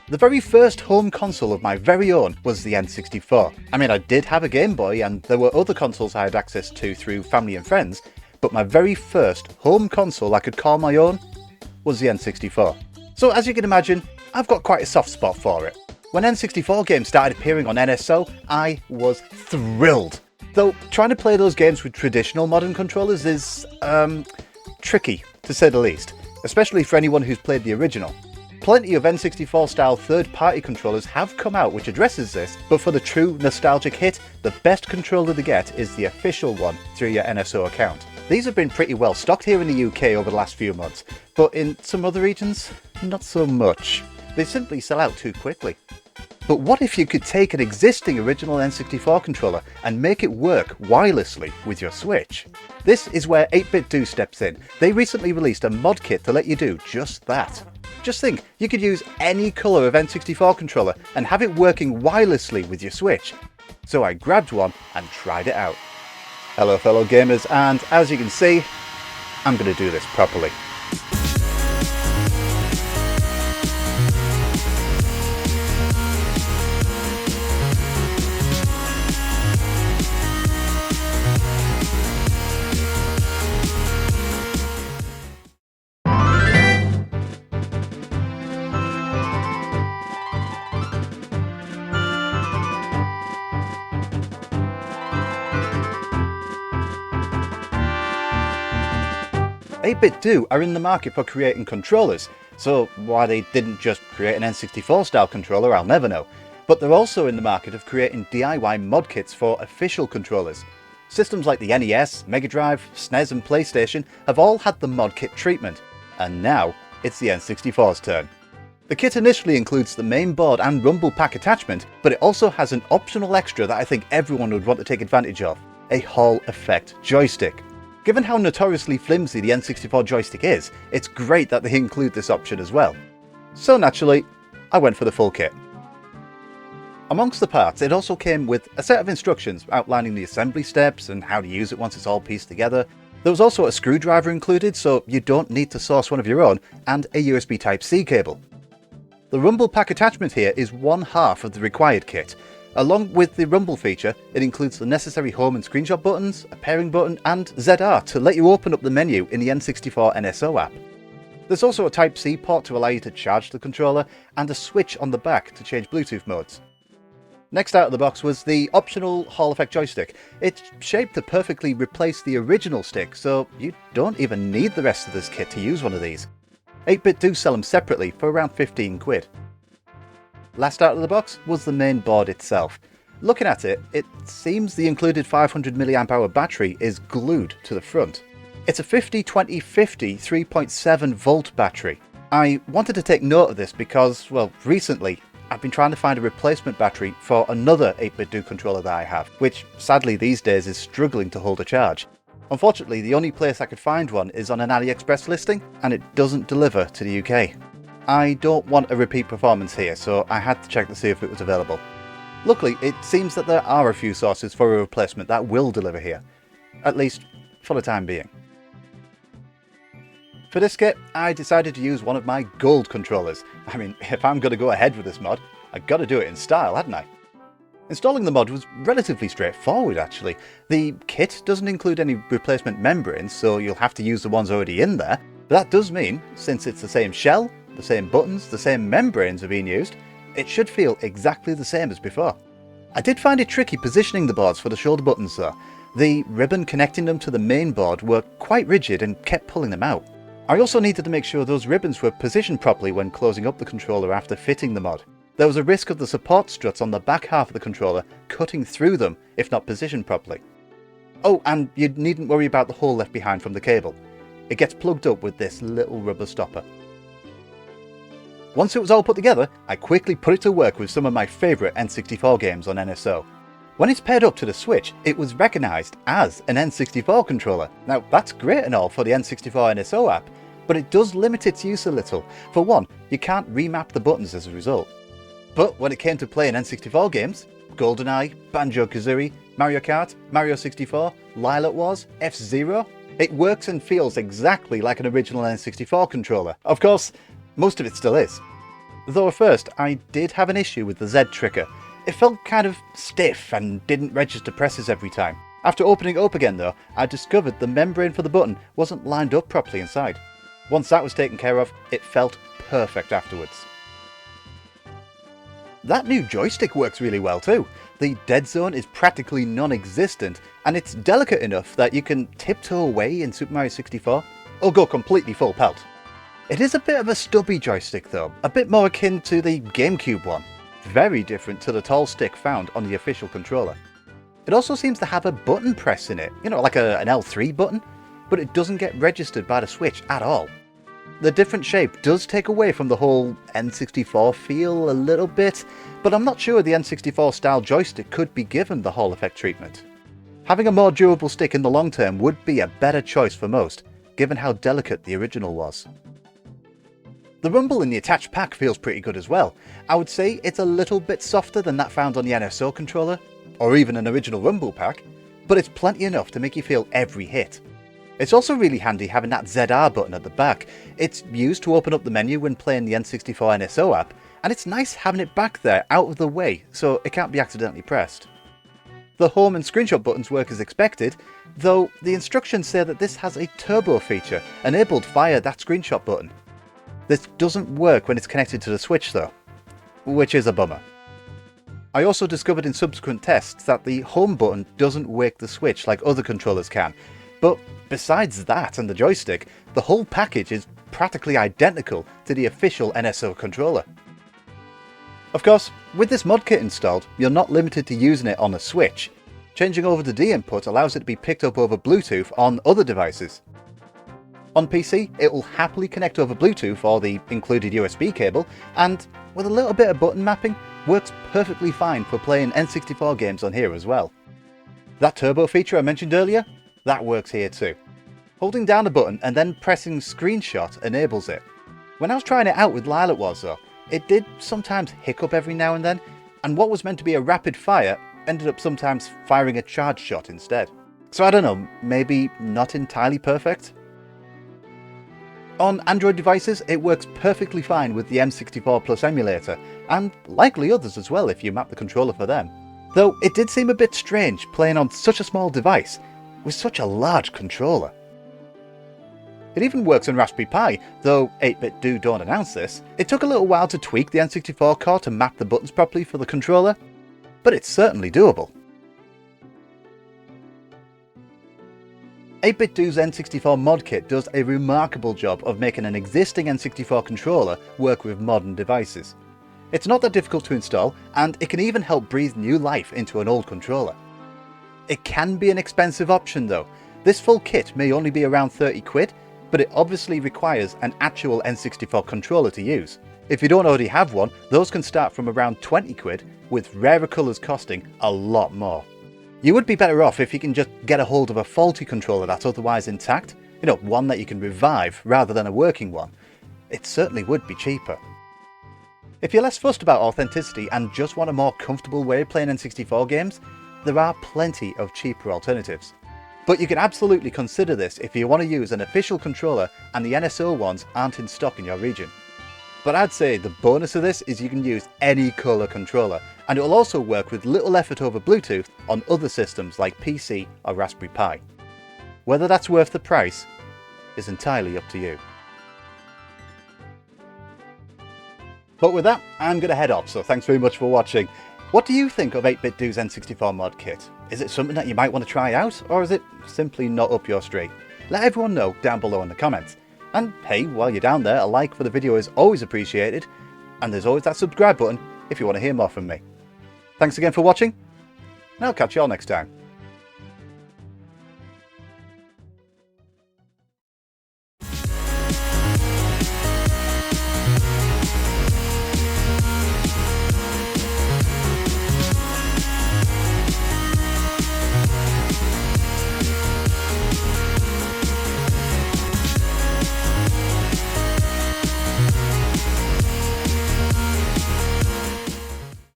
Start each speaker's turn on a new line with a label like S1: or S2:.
S1: The very first home console of my very own was the N64. I mean, I did have a Game Boy and there were other consoles I had access to through family and friends, but my very first home console I could call my own was the N64. So as you can imagine, I've got quite a soft spot for it. When N64 games started appearing on NSO, I was thrilled. Though trying to play those games with traditional modern controllers is, tricky, to say the least, especially for anyone who's played the original. Plenty of N64 style third-party controllers have come out which addresses this, but for the true nostalgic hit, the best controller to get is the official one through your NSO account. These have been pretty well stocked here in the UK over the last few months, but in some other regions, not so much. They simply sell out too quickly. But what if you could take an existing original N64 controller and make it work wirelessly with your Switch? This is where 8bitdo steps in. They recently released a mod kit to let you do just that. Just think, you could use any colour of N64 controller and have it working wirelessly with your Switch. So I grabbed one and tried it out. Hello fellow gamers, and as you can see, I'm going to do this properly. 8bitdo are in the market for creating controllers, so why they didn't just create an N64 style controller I'll never know. But they're also in the market of creating DIY mod kits for official controllers. Systems like the NES, Mega Drive, SNES and PlayStation have all had the mod kit treatment, and now it's the N64's turn. The kit initially includes the main board and rumble pack attachment, but it also has an optional extra that I think everyone would want to take advantage of: a Hall effect joystick. Given how notoriously flimsy the N64 joystick is, it's great that they include this option as well. So naturally, I went for the full kit. Amongst the parts, it also came with a set of instructions outlining the assembly steps and how to use it once it's all pieced together. There was also a screwdriver included, so you don't need to source one of your own, and a USB Type-C cable. The rumble pack attachment here is one half of the required kit. Along with the rumble feature, it includes the necessary home and screenshot buttons, a pairing button and ZR to let you open up the menu in the N64 NSO app. There's also a Type-C port to allow you to charge the controller and a switch on the back to change Bluetooth modes. Next out of the box was the optional Hall effect joystick. It's shaped to perfectly replace the original stick, so you don't even need the rest of this kit to use one of these. 8bitdo sell them separately for around 15 quid. Last out of the box was the main board itself. Looking at it, it seems the included 500 mAh battery is glued to the front. It's a 50-20-50 3.7 volt battery. I wanted to take note of this because, well, recently I've been trying to find a replacement battery for another 8bitdo controller that I have, which sadly these days is struggling to hold a charge. Unfortunately, the only place I could find one is on an AliExpress listing, and it doesn't deliver to the UK. I don't want a repeat performance here, so I had to check to see if it was available. Luckily, it seems that there are a few sources for a replacement that will deliver here, at least for the time being. For this kit, I decided to use one of my gold controllers. I mean, if I'm going to go ahead with this mod, I've got to do it in style, hadn't I? Installing the mod was relatively straightforward actually. The kit doesn't include any replacement membranes, so you'll have to use the ones already in there. But that does mean, since it's the same shell, the same buttons, the same membranes are being used, it should feel exactly the same as before. I did find it tricky positioning the boards for the shoulder buttons though. The ribbon connecting them to the main board were quite rigid and kept pulling them out. I also needed to make sure those ribbons were positioned properly when closing up the controller after fitting the mod. There was a risk of the support struts on the back half of the controller cutting through them if not positioned properly. Oh, and you needn't worry about the hole left behind from the cable. It gets plugged up with this little rubber stopper. Once it was all put together, I quickly put it to work with some of my favourite N64 games on NSO. When it's paired up to the Switch, it was recognised as an N64 controller. Now that's great and all for the N64 NSO app, but it does limit its use a little. For one, you can't remap the buttons as a result. But when it came to playing N64 games, GoldenEye, Banjo-Kazooie, Mario Kart, Mario 64, Lilac Wars, F-Zero, it works and feels exactly like an original N64 controller. Of course, most of it still is. Though at first I did have an issue with the Z trigger. It felt kind of stiff and didn't register presses every time. After opening it up again though, I discovered the membrane for the button wasn't lined up properly inside. Once that was taken care of, it felt perfect afterwards. That new joystick works really well too. The dead zone is practically non-existent, and it's delicate enough that you can tiptoe away in Super Mario 64, or go completely full pelt. It is a bit of a stubby joystick though, a bit more akin to the GameCube one. Very different to the tall stick found on the official controller. It also seems to have a button press in it, you know, like an L3 button, but it doesn't get registered by the Switch at all. The different shape does take away from the whole N64 feel a little bit, but I'm not sure the N64 style joystick could be given the Hall effect treatment. Having a more durable stick in the long term would be a better choice for most, given how delicate the original was. The rumble in the attached pack feels pretty good as well. I would say it's a little bit softer than that found on the NSO controller, or even an original rumble pack, but it's plenty enough to make you feel every hit. It's also really handy having that ZR button at the back. It's used to open up the menu when playing the N64 NSO app, and it's nice having it back there out of the way so it can't be accidentally pressed. The home and screenshot buttons work as expected, though the instructions say that this has a turbo feature enabled via that screenshot button. This doesn't work when it's connected to the Switch though, which is a bummer. I also discovered in subsequent tests that the home button doesn't wake the Switch like other controllers can, but besides that and the joystick, the whole package is practically identical to the official NSO controller. Of course, with this mod kit installed, you're not limited to using it on a Switch. Changing over the D input allows it to be picked up over Bluetooth on other devices. On PC, it will happily connect over Bluetooth or the included USB cable, and with a little bit of button mapping, works perfectly fine for playing N64 games on here as well. That turbo feature I mentioned earlier, that works here too. Holding down the button and then pressing screenshot enables it. When I was trying it out with Lilac Wars though, it did sometimes hiccup every now and then, and what was meant to be a rapid fire ended up sometimes firing a charge shot instead. So I don't know, maybe not entirely perfect? On Android devices, it works perfectly fine with the N64 Plus emulator, and likely others as well if you map the controller for them. Though it did seem a bit strange playing on such a small device, with such a large controller. It even works on Raspberry Pi, though 8bitdo don't announce this. It took a little while to tweak the N64 core to map the buttons properly for the controller, but it's certainly doable. 8bitdo's N64 mod kit does a remarkable job of making an existing N64 controller work with modern devices. It's not that difficult to install, and it can even help breathe new life into an old controller. It can be an expensive option though. This full kit may only be around 30 quid, but it obviously requires an actual N64 controller to use. If you don't already have one, those can start from around 20 quid, with rarer colours costing a lot more. You would be better off if you can just get a hold of a faulty controller that's otherwise intact, you know, one that you can revive rather than a working one. It certainly would be cheaper. If you're less fussed about authenticity and just want a more comfortable way of playing N64 games, there are plenty of cheaper alternatives. But you can absolutely consider this if you want to use an official controller and the NSO ones aren't in stock in your region. But I'd say the bonus of this is you can use any colour controller, and it will also work with little effort over Bluetooth on other systems like PC or Raspberry Pi. Whether that's worth the price is entirely up to you. But with that, I'm going to head off, so thanks very much for watching. What do you think of 8bitdo's N64 mod kit? Is it something that you might want to try out, or is it simply not up your street? Let everyone know down below in the comments. And hey, while you're down there, a like for the video is always appreciated, and there's always that subscribe button if you want to hear more from me. Thanks again for watching, and I'll catch you all next time.